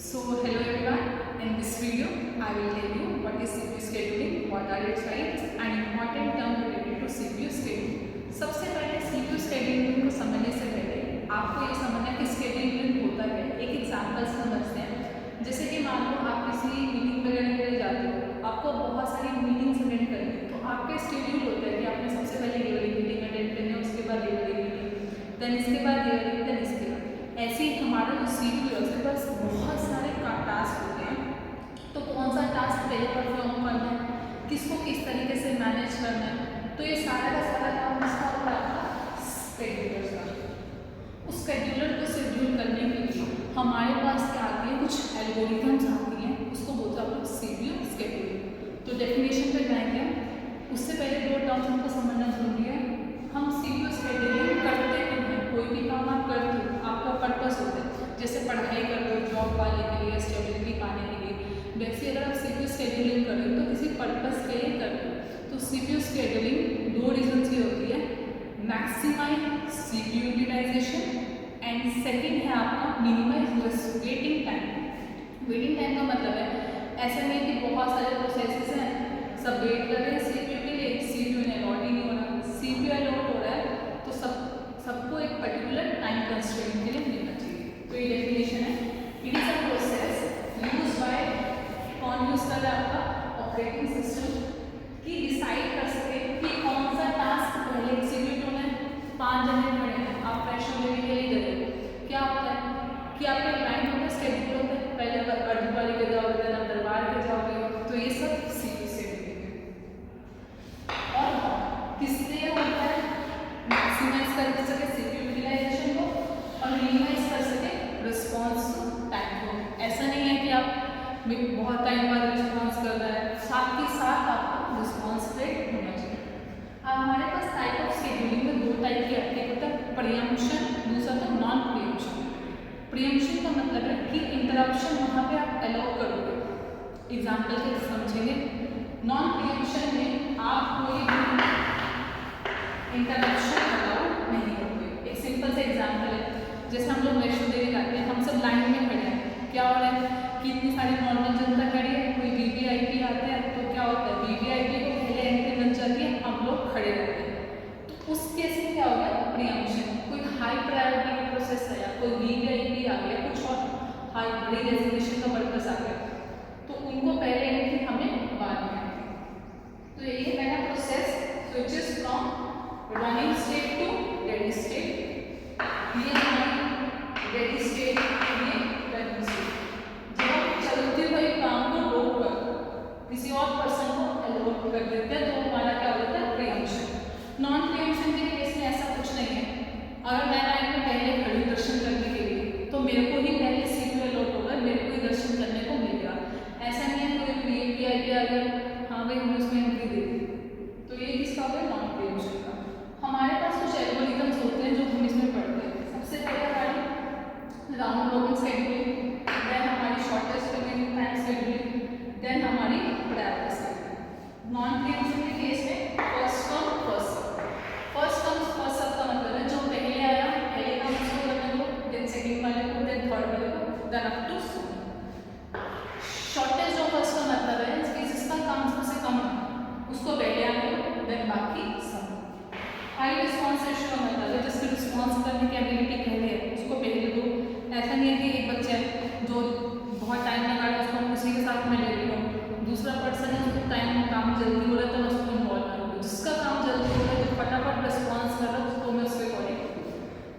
So hello everyone, in this video I will tell you what is CPU scheduling, what are its types and important term related to CPU scheduling. सबसे पहले CPU scheduling को समझने से पहले आपको ये समझना है कि scheduling होता है। एक एग्जांपल समझते हैं। जैसे कि मान लो आप किसी मीटिंग वगैरह के लिए जाते हो, आपको बहुत सारी मीटिंग्स अटेंड करनी है, तो आपका शेड्यूल होता है कि आपने सबसे पहले ये वाली मीटिंग अटेंड करनी है, उसके बाद ये वाली मीटिंग, देन इसके बाद ये वाली, देन इसके बाद। ऐसे ही हमारा जो CPU है उसके पास बहुत सारे टास्क होते हैं, तो कौन सा टास्क पहले परफॉर्म करना है, किसको किस तरीके से मैनेज करना है, तो ये सारा का सारा काम इसका होता है आपका शेड्यूलर का। उस शेड्यूलर को शेड्यूल करने के लिए हमारे पास क्या आती है, कुछ एल्गोरिथम्स आती हैं, उसको बोलते हैं आप लोग CPU शेड्यूलिंग। तो डेफिनेशन पे जाएंगे, उससे पहले दो टर्म्स हमको समझना जरूरी है। हम CPU शेड्यूलिंग करते क्यों हैं? कोई भी काम आप करते हो, आपका पर्पस होता है, जैसे पढ़ाई कर लो जॉब पाने के लिए, स्टेबिलिटी पाने के लिए, वैसे अगर आप CPU शेड्यूलिंग कर रहे हो तो किसी पर्पस के लिए कर रहे हो। तो CPU शेड्यूलिंग दो रीजन से होती है, maximize CPU utilization and second है आपका minimize waiting time. Waiting time का मतलब है ऐसा नहीं कि बहुत सारे प्रोसेसेस हैं, सब वेट कर रहे हैं CPU के लिए, CPU ने अलॉट ही नहीं हो रहा, CPU अलॉट हो रहा है तो सबको एक पर्टिकुलर टाइम कंस्ट्रेंट के लिए मिलना चाहिए। तो ये डेफिनेशन है, it is a process use by, कौन यूज कर रहा है आपका ऑपरेटिंग सिस्टम, कि डिसाइड कर सके कि कौन सा टास्क पहले एग्जीक्यूट होना है। 5 जने खड़े हैं, आप फ्रेश होने के लिए गए हो, क्या होता है कि आपका क्लाइंट होता है, स्केड्यूल होता है, पहले अर्जुन वाली के जाओगे, देन आप दरबार के जाओगे, तो ये सब CPU शेड्यूलिंग है। और किसने होता है, मैक्सिमाइज कर सके CPU यूटिलाइजेशन को और मिनिमाइज कर सके रिस्पॉन्स टाइम को। ऐसा नहीं है कि आप बहुत टाइम बाद रिस्पॉन्स कर रहा है, साथ के साथ आपका रिस्पॉन्स रेट होना चाहिए। अब हमारे पास टाइप ऑफ शेड्यूलिंग में दो टाइप की आती है, होता है प्रीएम्पशन, दूसरा था नॉन प्रीएम्पशन। प्रीएम्पशन का मतलब है कि इंटरप्शन वहाँ पे आप अलाउ करोगे, एग्जाम्पल से समझेंगे। नॉन प्रीएम्पशन में आप कोई भी इंटरप्शन अलाउ नहीं करोगे। एक सिंपल से एग्जाम्पल है, जैसे हम लोग वैष्णो देवी जाते हैं, हम सब लाइन में खड़े हैं, क्या हो रहा है कि इतनी सारी नॉर्मल जनता खड़ी है, कोई वीवीआईपी आते हैं, तो क्या होता है वीवीआईपी को पहले एंट्री मिल जाती है, हम लोग खड़े रहते हैं। तो उस केस में क्या हो गया प्रीएम्पशन। कोई हाई प्रायोरिटी का प्रोसेस है या कोई वीवीआईपी आ गया, कुछ और हाई बड़ी रेजोल्यूशन का पर्पस आ गया, तो उनको पहले एंट्री हमें बाद में आती है। तो ये पहला process switches from running state to ready state. ये हमारी रेडी स्टेट, ये रनिंग स्टेट। जब हम चलते हुए काम को रोक कर किसी और पर्सन को अलॉट कर देते हैं, तो हमारा क्या होता है प्रीएम्पशन। नॉन प्रीएम्पशन के केस में ऐसा कुछ नहीं है, अगर मैं लाइन में पहले खड़ी दर्शन करने के लिए, तो मेरे को ही पहले CPU अलॉट होगा, मेरे को ही दर्शन करने को मिलेगा। ऐसा नहीं है कोई वीवीआईपी आ गया, हाँ भाई हमने उसमें एंट्री दे दी, तो ये किसका होगा नॉन प्रीएम्पशन का। हमारे पास कुछ एल्गोरिथम्स होते हैं जो हम इसमें पढ़ते हैं। सबसे पहले हमारी राउंड रॉबिन शेड्यूलिंग, देन हमारी shortest remaining time scheduling, then हमारी प्रायोरिटी शेड्यूलिंग। नॉन प्रीएम्पशन के केस में first come first serve. First come first serve का मतलब है जो पहले आया पहले काम उसको करने दो, देन सेकंड वाले को, देन थर्ड वाले को, देन अप टू शॉर्टेस्ट जो फर्स्ट का मतलब है कि जिसका काम सबसे कम है उसको पहले आने दो, देन बाकी सब। हाई रिस्पॉन्स रेशियो का मतलब है जिसकी रिस्पॉन्स करने की एबिलिटी पहले है उसको पहले दो। ऐसा नहीं है कि एक बच्चा है जो बहुत टाइम लगा रहा है उसको हम उसी के साथ में ले रही हूँ, दूसरा पर्सन है उसको टाइम काम जल्दी हो रहा है तो उसको इन्वॉल्व कर लूँ, जिसका काम जल्दी हो रहा है जो फटाफट रिस्पॉन्स कर रहा है उसको मैं उसके अकॉर्डिंग करूँ।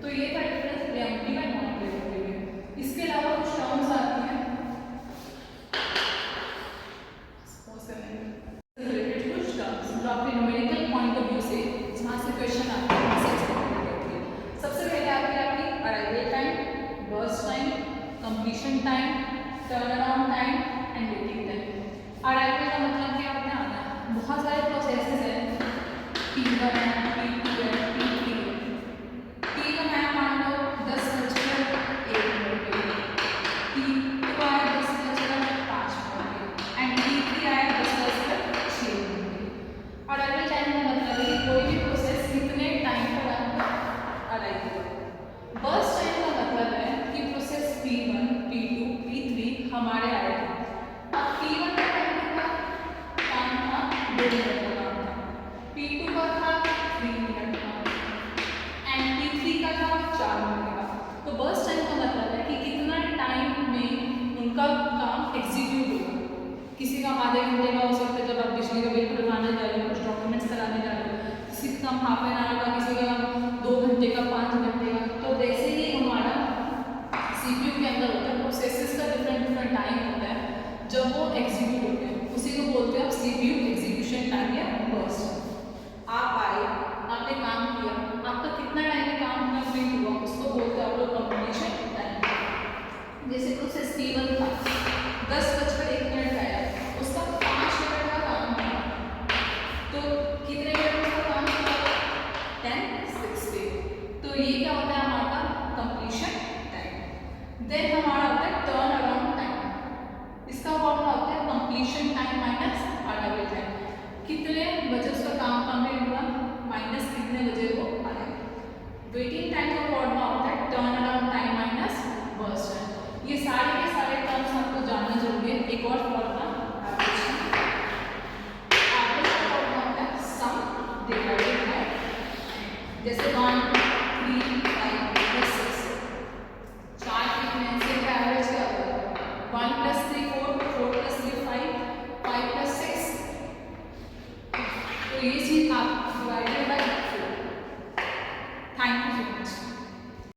तो ये था difference pre-emptive and non pre-emptive में। इसके अलावा कुछ टर्म्स आती हैं रिलेटेड, कुछ टर्म्स जो आपके न्यूमेरिकल पॉइंट ऑफ व्यू से जहाँ से क्वेश्चन आता है वहाँ से होती है। सबसे पहले आपकी arrival time, burst time, completion time, turn around time and waiting time. Arrival का मतलब क्या होता है आना है, बहुत सारे प्रोसेसेस हैं, P1 है, P2 है, P3 है। P1 है मान लो 10:01 पे, P2 आया 10:05 पे एंड P3 आया 10:06 पे। अराइवल टाइम का मतलब है कि कोई भी प्रोसेस कितने टाइम पर आपका अराइव होगा। बर्स्ट टाइम का मतलब है कि प्रोसेस P1, P2, P3 बिजली का बिल भरवाने जा रहे हो, कुछ डॉक्यूमेंट्स कराने जा रहे हो, किसी का काम हाफ एन आवर का, किसी का काम 2 घंटे का, 5 घंटे का। तो वैसे ही हमारा सीपीयू के अंदर होता है, प्रोसेसेस का डिफरेंट टाइम होता है जब वो एग्जीक्यूट होते हैं, उसी को बोलते हैं आप सीपीयू एग्जीक्यूशन टाइम या बर्स्ट। आप आए, आपने काम किया, आपका कितना टाइम में काम कंप्लीट हुआ उसको बोलते हैं आप लोग कंप्लीशन टाइम। जैसे प्रोसेस T1 था, 10:01 आया, उसका 5 मिनट का काम था, तो कितने मिनट में उसका काम किया? 10:60। तो ये क्या होता है हमारा कंप्लीशन टाइम। देन हमारा होता है टर्न अराउंड टाइम। इसका फॉर्मूला होता है completion time minus arrival time. कितने बजे उसका काम कंप्लीट हुआ माइनस कितने बजे वो आया। वेटिंग टाइम का फॉर्मूला होता है turn around time minus burst time. ये सारे के सारे टर्म्स आपको जानना जरूरी है। एक और फॉर्मूला एवरेज का फॉर्मूला होता है सम डिवाइडेड बाय, जैसे 1 3 5 6 4 कितने से एवरेज क्या होगा 1 +